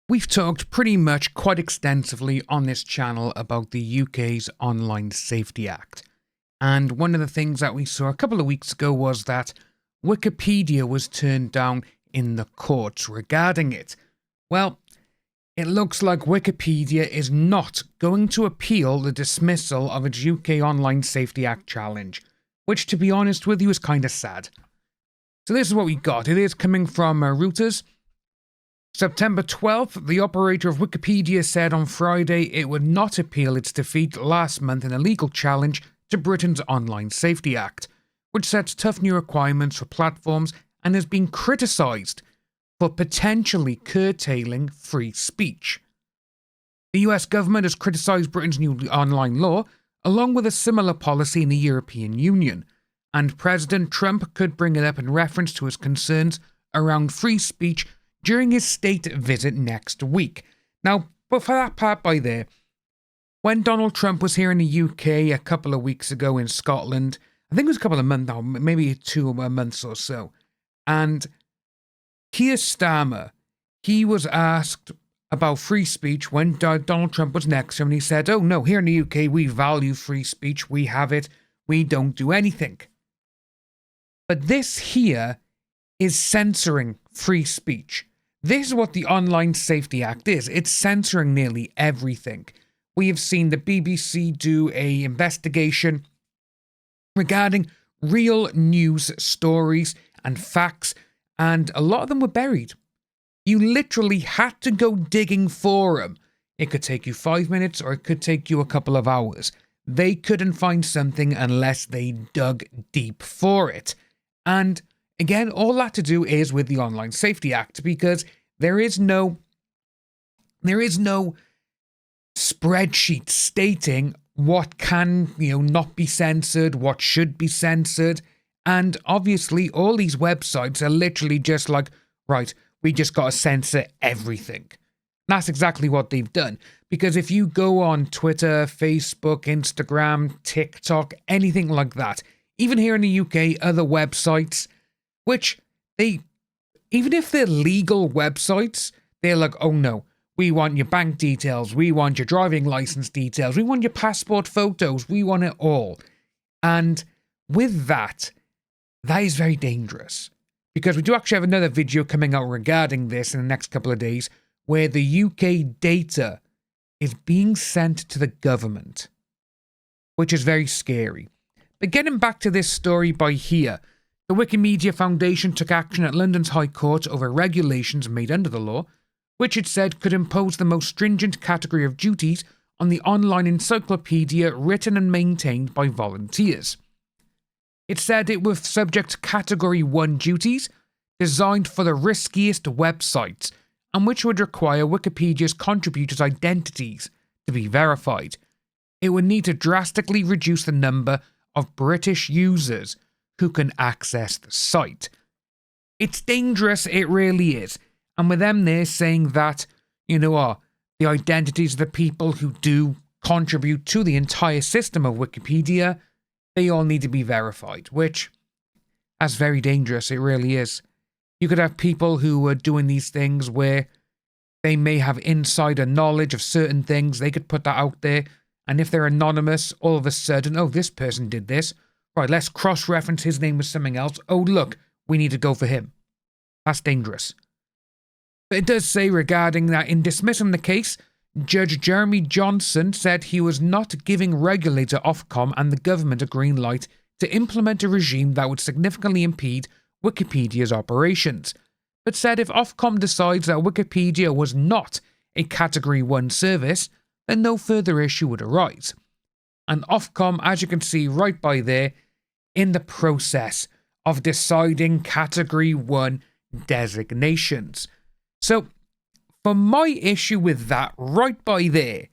We've talked pretty much quite extensively on this channel about the UK's Online Safety Act. And one of the things that we saw a couple of weeks ago was that Wikipedia was turned down in the courts regarding it. Well, it looks like Wikipedia is not going to appeal the dismissal of its UK Online Safety Act challenge, which, to be honest with you, is kind of sad. So this is what we got. It is coming from Reuters. September 12th, the operator of Wikipedia said on Friday it would not appeal its defeat last month in a legal challenge to Britain's Online Safety Act, which sets tough new requirements for platforms and has been criticised for potentially curtailing free speech. The US government has criticised Britain's new online law, along with a similar policy in the European Union, and President Trump could bring it up in reference to his concerns around free speech during his state visit next week. Now, but for that part by there, when Donald Trump was here in the UK a couple of weeks ago in Scotland, I think it was a couple of months now, maybe 2 months or so, and Keir Starmer, he was asked about free speech when Donald Trump was next to him, and he said, oh no, here in the UK we value free speech, we have it, we don't do anything. But this here is censoring free speech. This is what the Online Safety Act is. It's censoring nearly everything. We have seen the BBC do an investigation regarding real news stories and facts, and a lot of them were buried. You literally had to go digging for them. It could take you 5 minutes or it could take you a couple of hours. They couldn't find something unless they dug deep for it. And again, all that to do is with the Online Safety Act, because there is no spreadsheet stating what can, not be censored, what should be censored. And obviously, all these websites are literally just like, right, we just got to censor everything. That's exactly what they've done. Because if you go on Twitter, Facebook, Instagram, TikTok, anything like that, even here in the UK, other websites, which even if they're legal websites, they're like, oh no, we want your bank details, we want your driving license details, we want your passport photos, we want it all. And with that is very dangerous. Because we do actually have another video coming out regarding this in the next couple of days, where the UK data is being sent to the government, which is very scary. But getting back to this story by here, the Wikimedia Foundation took action at London's High Court over regulations made under the law, which it said could impose the most stringent category of duties on the online encyclopedia written and maintained by volunteers. It said it was subject to Category 1 duties, designed for the riskiest websites, and which would require Wikipedia's contributors' identities to be verified. It would need to drastically reduce the number of British users who can access the site. It's dangerous, it really is. And with them there saying that, the identities of the people who do contribute to the entire system of Wikipedia, they all need to be verified, which, that's very dangerous, it really is. You could have people who are doing these things where they may have insider knowledge of certain things, they could put that out there, and if they're anonymous, all of a sudden, oh, this person did this, right, let's cross-reference his name with something else, oh look, we need to go for him. That's dangerous. But it does say regarding that, in dismissing the case, Judge Jeremy Johnson said he was not giving regulator Ofcom and the government a green light to implement a regime that would significantly impede Wikipedia's operations, but said if Ofcom decides that Wikipedia was not a Category 1 service, then no further issue would arise. And Ofcom, as you can see right by there, in the process of deciding Category 1 designations. So, for my issue with that, right by there,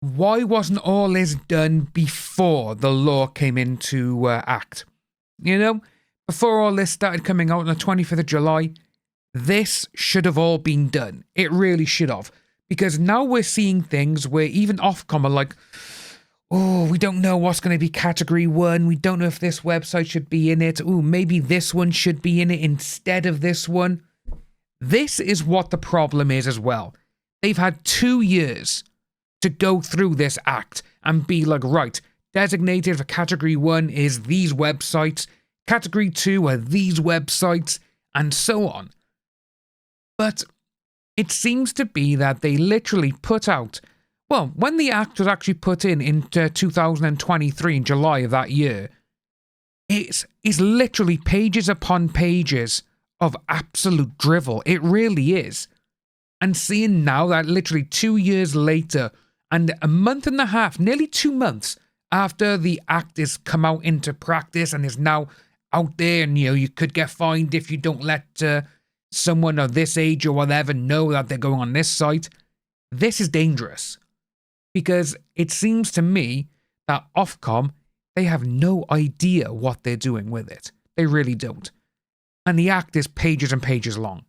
why wasn't all this done before the law came into act? Before all this started coming out on the 25th of July, this should have all been done. It really should have. Because now we're seeing things where even Ofcom are like, oh, we don't know what's going to be Category 1. We don't know if this website should be in it. Oh, maybe this one should be in it instead of this one. This is what the problem is as well. They've had 2 years to go through this act and be like, right, designated for Category 1 is these websites, Category 2 are these websites, and so on. But it seems to be that they literally put out, well, when the act was actually put in 2023, in July of that year, it's literally pages upon pages of absolute drivel. It really is. And seeing now that literally 2 years later, and a month and a half, nearly 2 months after the act has come out into practice and is now out there, and you could get fined if you don't let someone of this age or whatever know that they're going on this site. This is dangerous, because it seems to me that Ofcom, they have no idea what they're doing with it. They really don't. And the act is pages and pages long.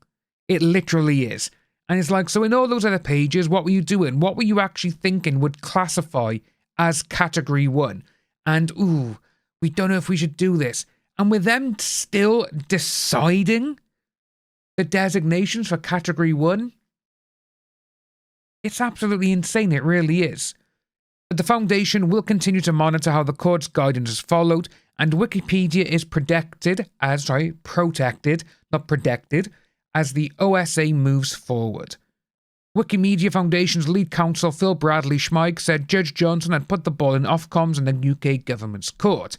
It literally is. And it's like, so in all those other pages, what were you doing? What were you actually thinking would classify as Category 1? And, ooh, we don't know if we should do this. And with them still deciding the designations for Category 1, it's absolutely insane. It really is. But the Foundation will continue to monitor how the court's guidance is followed, and Wikipedia is protected, as the OSA moves forward. Wikimedia Foundation's lead counsel Phil Bradley Schmeig said Judge Johnson had put the ball in Ofcom's and the UK government's court.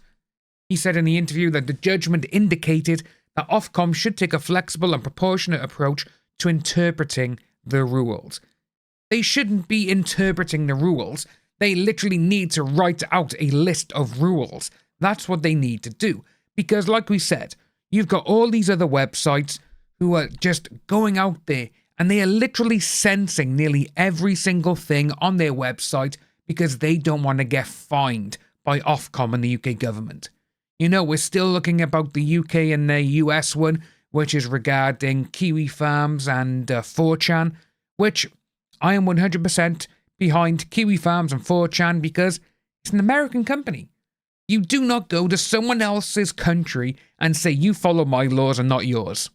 He said in the interview that the judgment indicated that Ofcom should take a flexible and proportionate approach to interpreting the rules. They shouldn't be interpreting the rules. They literally need to write out a list of rules. That's what they need to do. Because like we said, you've got all these other websites who are just going out there and they are literally censoring nearly every single thing on their website because they don't want to get fined by Ofcom and the UK government. We're still looking about the UK and the US one, which is regarding Kiwi Farms and 4chan, which I am 100% behind Kiwi Farms and 4chan because it's an American company. You do not go to someone else's country and say you follow my laws and not yours.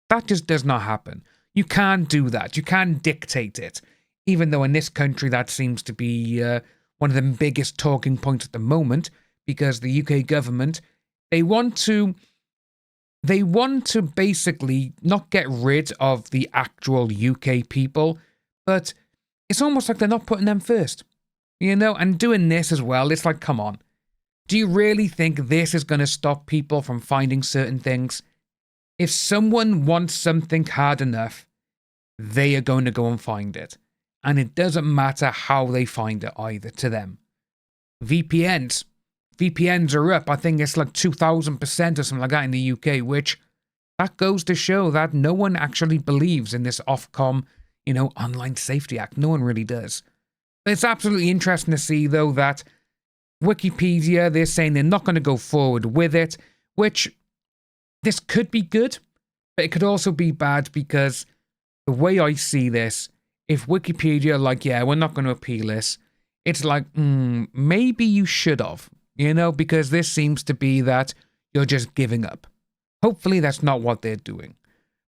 That just does not happen. You can't do that. You can't dictate it. Even though in this country that seems to be one of the biggest talking points at the moment, because the UK government, they want to basically not get rid of the actual UK people, but it's almost like they're not putting them first. And doing this as well, it's like, come on. Do you really think this is going to stop people from finding certain things? If someone wants something hard enough, they are going to go and find it. And it doesn't matter how they find it either to them. VPNs are up. I think it's like 2,000% or something like that in the UK, which that goes to show that no one actually believes in this Ofcom, Online Safety Act. No one really does. But it's absolutely interesting to see, though, that Wikipedia, they're saying they're not going to go forward with it, which this could be good, but it could also be bad because the way I see this, if Wikipedia are like, yeah, we're not going to appeal this, it's like, maybe you should have, because this seems to be that you're just giving up. Hopefully that's not what they're doing.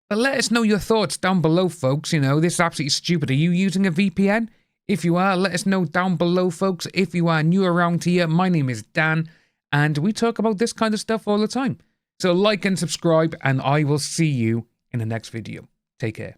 But let us know your thoughts down below, folks. This is absolutely stupid. Are you using a VPN? If you are, let us know down below, folks. If you are new around here, my name is Dan, and we talk about this kind of stuff all the time. So like and subscribe, and I will see you in the next video. Take care.